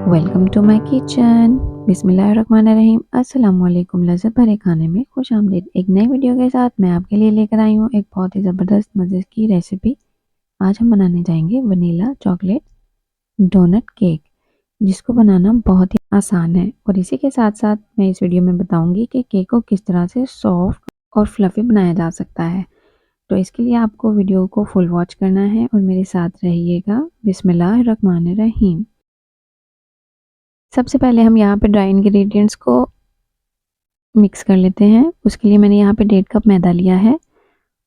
Welcome to my kitchen. बिस्मिल्लाहिर्रहमानिर्रहीम। अस्सलाम वालेकुम। लज़्ज़त भरे खाने में खुश आमदीद। एक नई वीडियो के साथ मैं आपके लिए लेकर आई हूँ एक बहुत ही ज़बरदस्त मज़े की रेसिपी। आज हम बनाने जाएंगे वनीला चॉकलेट डोनट केक, जिसको बनाना बहुत ही आसान है। और इसी के साथ साथ मैं इस वीडियो में बताऊंगी कि केक को किस तरह से सॉफ्ट और फ्लफी बनाया जा सकता है। तो इसके लिए आपको वीडियो को फुल वॉच करना है और मेरे साथ रहिएगा। बिस्मिल्लाहिर्रहमानिर्रहीम। सबसे पहले हम यहाँ पे ड्राई इंग्रेडिएंट्स को मिक्स कर लेते हैं। उसके लिए मैंने यहाँ पे 1.5 कप मैदा लिया है।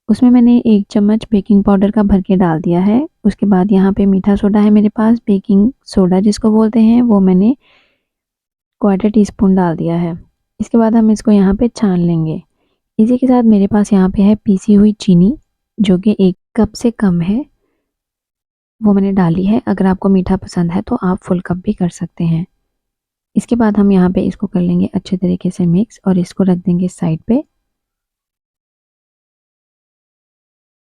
उसमें मैंने 1 चम्मच बेकिंग पाउडर का भर के डाल दिया है। उसके बाद यहाँ पे मीठा सोडा है मेरे पास, बेकिंग सोडा जिसको बोलते हैं, वो मैंने 1/4 टीस्पून डाल दिया है। इसके बाद हम इसको यहाँ पे छान लेंगे। इसी के साथ मेरे पास यहाँ पे है पीसी हुई चीनी, जो कि 1 कप से कम है, वो मैंने डाली है। अगर आपको मीठा पसंद है तो आप फुल कप भी कर सकते हैं। इसके बाद हम यहाँ पे इसको कर लेंगे अच्छे तरीके से मिक्स और इसको रख देंगे साइड पे।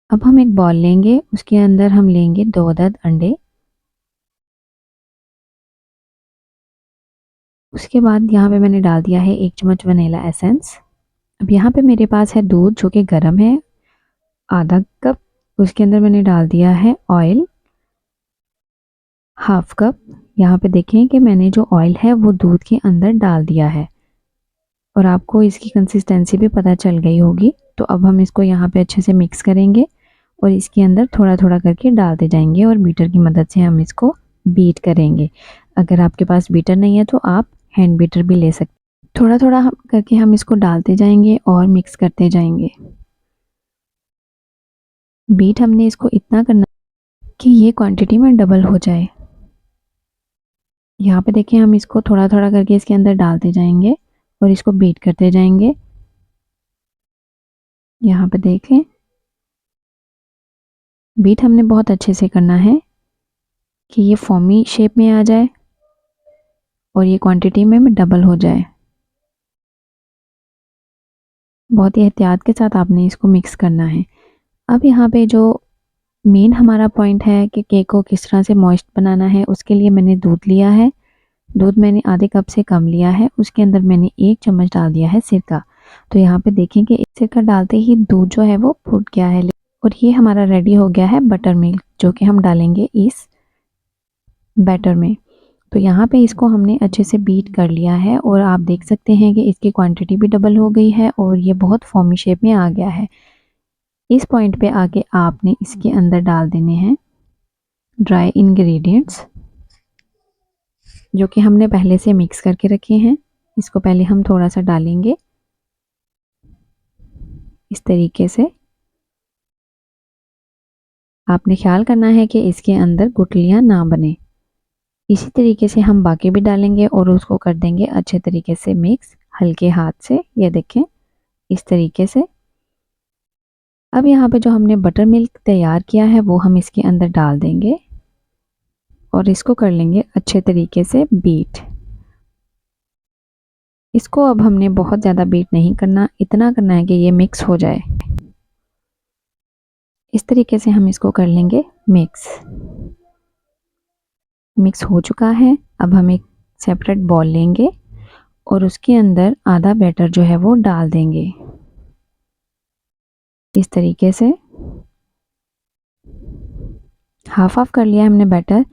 अब हम एक बॉल लेंगे, उसके अंदर हम लेंगे 2 अदद अंडे। उसके बाद यहाँ पे मैंने डाल दिया है 1 चम्मच वनीला एसेंस। अब यहाँ पे मेरे पास है दूध जो कि गर्म है, आधा कप। उसके अंदर मैंने डाल दिया है ऑयल, हाफ कप। यहाँ पे देखें कि मैंने जो ऑयल है वो दूध के अंदर डाल दिया है और आपको इसकी कंसिस्टेंसी भी पता चल गई होगी। तो अब हम इसको यहाँ पे अच्छे से मिक्स करेंगे और इसके अंदर थोड़ा थोड़ा करके डालते जाएंगे और बीटर की मदद से हम इसको बीट करेंगे। अगर आपके पास बीटर नहीं है तो आप हैंड बीटर भी ले सकते हैं। थोड़ा थोड़ा करके हम इसको डालते जाएंगे और मिक्स करते जाएंगे। बीट हमने इसको इतना करना कि ये क्वांटिटी में डबल हो जाए। यहाँ पे देखिए हम इसको थोड़ा थोड़ा करके इसके अंदर डालते जाएंगे और इसको बीट करते जाएंगे। यहाँ पे देखें, बीट हमने बहुत अच्छे से करना है कि ये फॉर्मी शेप में आ जाए और ये क्वांटिटी में डबल हो जाए। बहुत ही एहतियात के साथ आपने इसको मिक्स करना है। अब यहाँ पे जो मेन हमारा पॉइंट है कि केक को किस तरह से मॉइस्ट बनाना है, उसके लिए मैंने दूध लिया है। दूध मैंने आधे कप से कम लिया है। उसके अंदर मैंने 1 चम्मच डाल दिया है सिरका। तो यहाँ पे देखें कि सिरका डालते ही दूध जो है वो फूट गया है और ये हमारा रेडी हो गया है बटर मिल्क, जो कि हम डालेंगे इस बैटर में। तो यहाँ पे इसको हमने अच्छे से बीट कर लिया है और आप देख सकते हैं कि इसकी क्वांटिटी भी डबल हो गई है और ये बहुत फॉर्मी शेप में आ गया है। इस पॉइंट पे आके आपने इसके अंदर डाल देने हैं ड्राई इंग्रेडिएंट्स, जो कि हमने पहले से मिक्स करके रखे हैं। इसको पहले हम थोड़ा सा डालेंगे इस तरीके से। आपने ख्याल करना है कि इसके अंदर गुठलियां ना बने। इसी तरीके से हम बाकी भी डालेंगे और उसको कर देंगे अच्छे तरीके से मिक्स हल्के हाथ से। ये देखें इस तरीके से। अब यहाँ पे जो हमने बटर मिल्क तैयार किया है वो हम इसके अंदर डाल देंगे और इसको कर लेंगे अच्छे तरीके से बीट। इसको अब हमने बहुत ज़्यादा बीट नहीं करना, इतना करना है कि ये मिक्स हो जाए। इस तरीके से हम इसको कर लेंगे मिक्स। मिक्स हो चुका है। अब हम एक सेपरेट बॉल लेंगे और उसके अंदर आधा बैटर जो है वो डाल देंगे इस तरीके से। हाफ हाफ कर लिया हमने बैटर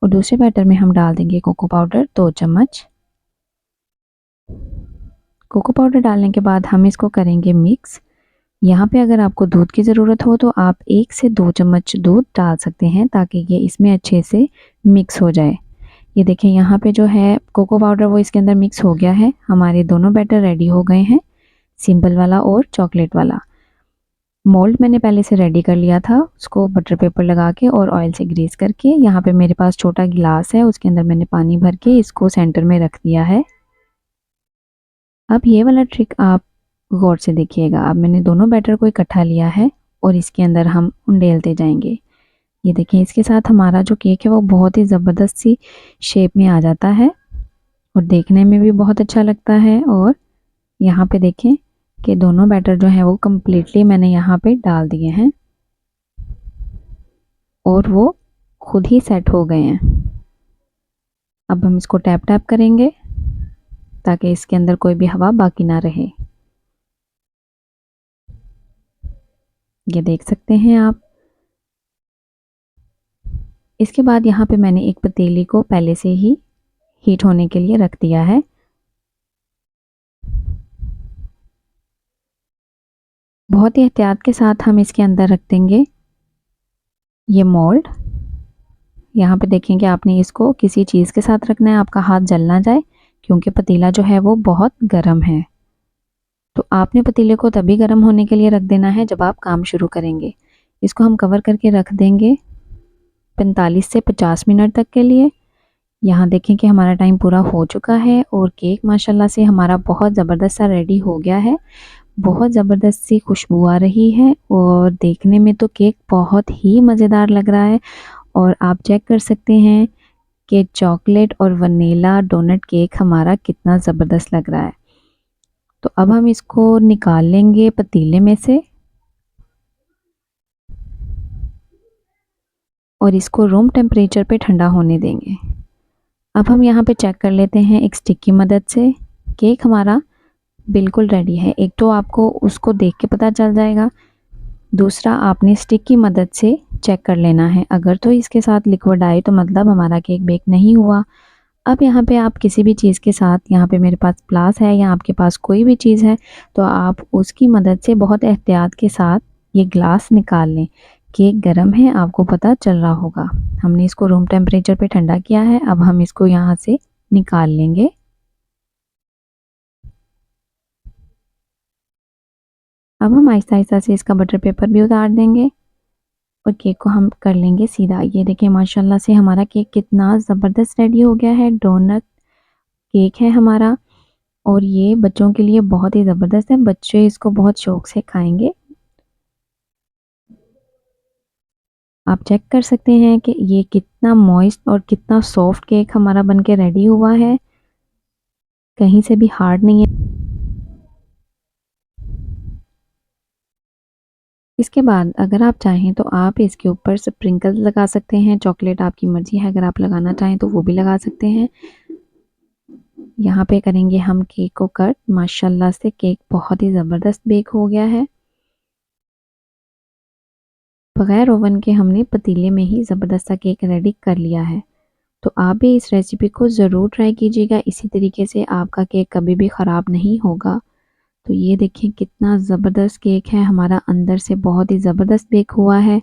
और दूसरे बैटर में हम डाल देंगे कोको पाउडर 2 चम्मच। कोको पाउडर डालने के बाद हम इसको करेंगे मिक्स। यहाँ पे अगर आपको दूध की ज़रूरत हो तो आप 1 से 2 चम्मच दूध डाल सकते हैं ताकि ये इसमें अच्छे से मिक्स हो जाए। ये देखें यहाँ पे जो है कोको पाउडर वो इसके अंदर मिक्स हो गया है। हमारे दोनों बैटर रेडी हो गए हैं, सिंपल वाला और चॉकलेट वाला। मोल्ड मैंने पहले से रेडी कर लिया था, उसको बटर पेपर लगा के और ऑयल से ग्रीस करके। यहाँ पे मेरे पास छोटा गिलास है, उसके अंदर मैंने पानी भर के इसको सेंटर में रख दिया है। अब ये वाला ट्रिक आप गौर से देखिएगा। अब मैंने दोनों बैटर को इकट्ठा लिया है और इसके अंदर हम उंडेलते जाएंगे। ये देखिए इसके साथ हमारा जो केक है वो बहुत ही ज़बरदस्त सी शेप में आ जाता है और देखने में भी बहुत अच्छा लगता है। और यहाँ पे देखें कि दोनों बैटर जो है वो कम्प्लीटली मैंने यहाँ पे डाल दिए हैं और वो खुद ही सेट हो गए हैं। अब हम इसको टैप टैप करेंगे ताकि इसके अंदर कोई भी हवा बाकी ना रहे। ये देख सकते हैं आप। इसके बाद यहाँ पे मैंने एक पतीली को पहले से ही हीट होने के लिए रख दिया है। बहुत ही एहतियात के साथ हम इसके अंदर रख देंगे ये मोल्ड। यहाँ पे देखेंगे आपने इसको किसी चीज़ के साथ रखना है, आपका हाथ जल ना जाए, क्योंकि पतीला जो है वो बहुत गर्म है। तो आपने पतीले को तभी गर्म होने के लिए रख देना है जब आप काम शुरू करेंगे। इसको हम कवर करके रख देंगे 45 से 50 मिनट तक के लिए। यहाँ देखें कि हमारा टाइम पूरा हो चुका है और केक माशाल्लाह से हमारा बहुत ज़बरदस्त सा रेडी हो गया है। बहुत ज़बरदस्त सी खुशबू आ रही है और देखने में तो केक बहुत ही मज़ेदार लग रहा है। और आप चेक कर सकते हैं कि चॉकलेट और वनीला डोनट केक हमारा कितना ज़बरदस्त लग रहा है। तो अब हम इसको निकाल लेंगे पतीले में से और इसको रूम टेम्परेचर पे ठंडा होने देंगे। अब हम यहाँ पे चेक कर लेते हैं एक स्टिक की मदद से। केक हमारा बिल्कुल रेडी है। एक तो आपको उसको देख के पता चल जाएगा, दूसरा आपने स्टिक की मदद से चेक कर लेना है। अगर तो इसके साथ लिक्विड आए तो मतलब हमारा केक बेक नहीं हुआ। अब यहाँ पे आप किसी भी चीज़ के साथ, यहाँ पे मेरे पास प्लास है या आपके पास कोई भी चीज़ है, तो आप उसकी मदद से बहुत एहतियात के साथ ये ग्लास निकाल लें। केक गर्म है, आपको पता चल रहा होगा। हमने इसको रूम टेम्परेचर पे ठंडा किया है। अब हम इसको यहाँ से निकाल लेंगे। अब हम आहिस्ता आहिस्ता से इसका बटर पेपर भी उतार देंगे और केक को हम कर लेंगे सीधा। ये देखिए माशाल्लाह से हमारा केक कितना ज़बरदस्त रेडी हो गया है। डोनट केक है हमारा और ये बच्चों के लिए बहुत ही ज़बरदस्त है। बच्चे इसको बहुत शौक से खाएंगे। आप चेक कर सकते हैं कि ये कितना मॉइस्ट और कितना सॉफ्ट केक हमारा बनके रेडी हुआ है, कहीं से भी हार्ड नहीं है। इसके बाद अगर आप चाहें तो आप इसके ऊपर स्प्रिंकल्स लगा सकते हैं। चॉकलेट आपकी मर्ज़ी है, अगर आप लगाना चाहें तो वो भी लगा सकते हैं। यहाँ पे करेंगे हम केक को कट। माशाल्लाह से केक बहुत ही ज़बरदस्त बेक हो गया है। बगैर ओवन के हमने पतीले में ही ज़बरदस्त सा केक रेडी कर लिया है। तो आप भी इस रेसिपी को ज़रूर ट्राई कीजिएगा। इसी तरीके से आपका केक कभी भी ख़राब नहीं होगा। तो ये देखिए कितना ज़बरदस्त केक है हमारा, अंदर से बहुत ही ज़बरदस्त बेक हुआ है।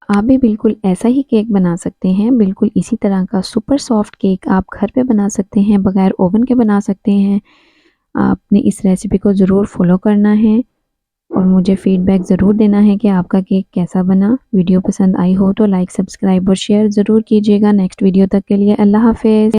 आप भी बिल्कुल ऐसा ही केक बना सकते हैं। बिल्कुल इसी तरह का सुपर सॉफ्ट केक आप घर पे बना सकते हैं, बगैर ओवन के बना सकते हैं। आपने इस रेसिपी को ज़रूर फॉलो करना है और मुझे फ़ीडबैक ज़रूर देना है कि आपका केक कैसा बना। वीडियो पसंद आई हो तो लाइक, सब्सक्राइब और शेयर ज़रूर कीजिएगा। नेक्स्ट वीडियो तक के लिए अल्लाह हाफ़िज़।